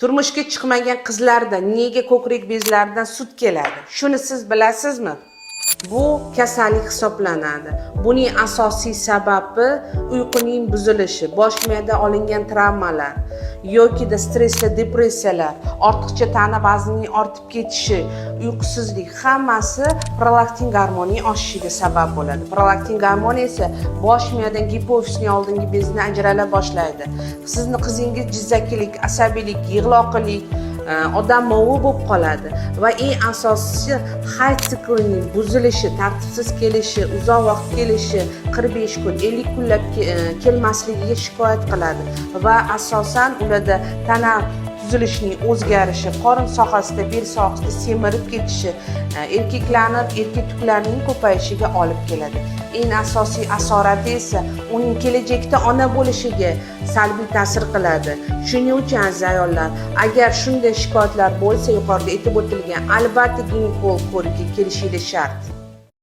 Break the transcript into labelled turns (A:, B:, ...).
A: Turmushga chiqmagan qizlarda nega ko'krak bezlaridan sut keladi? Shuni siz bilasizmi? Bu kasallik hisoblanadi. Buning asosiy sababi uyquning buzilishi, bosh miyada olingan travmalar yoki stressli depressiyalar, ortiqcha tana vaznining ortib ketishi, uyqusizlik hammasi prolaktin gormonining oshishiga sabab bo'ladi. Prolaktin gormoni esa bosh miyadan gipofizning oldingi bezni ajrala boshlaydi. Sizni qizingiz jizzakilik, asabiylik, yig'loqlik, odammovi bo'lib qoladi va eng asosiysi hayot siklining buzilishi, tartibsiz kelishi, uzoq vaqt kelishi, 45 kun, 50 kunlab kelmasligiga shikoyat qiladi va asosan ularda tana tuzilishining o'zgarishi, qorin sohasida, bel sohasida semirib ketishi, erkaklarning erkak tuklarining ko'payishiga olib keladi. Eng asosiy asorati esa uning kelajakda ona bo'lishiga salbiy ta'sir qiladi. Shuning uchun aziz ayollar, agar shunday shikoyatlar bo'lsa, yuqorida aytib o'tilgan albatta ginekolog ko'rikka kelishingiz shart.